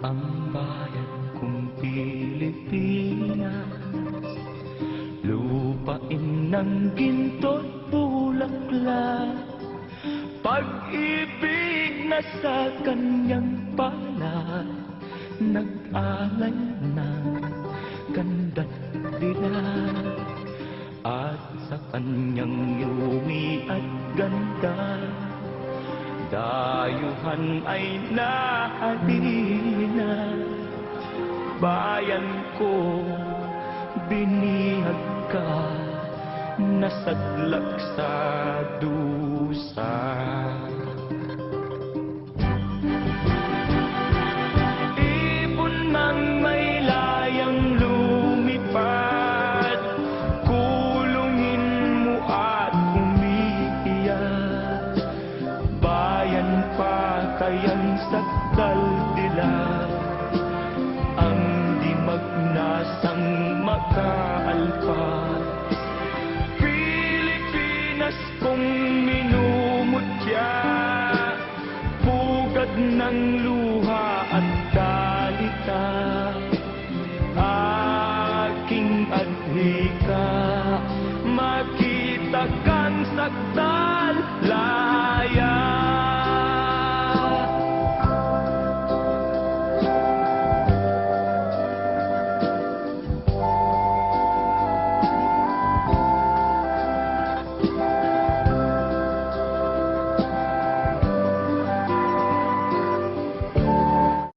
ang bayan kong Pilipinas, lupain ng ginto't bulaklak, pag-ibig na sa kanyang palad, nag-alay ng ganda't dilag, at sa kanyang yumi at ganda, dayuhan ay nahalina. Bayan ko, binihag ka, nasadlak sa dusa. Ibon mang may layang lumipad, kulungin mo at umiiyak. Bayan pa kayang sakdal dilag, ang di magnasang makaalpas. Pilipinas kong minumutya, pugad ng luha at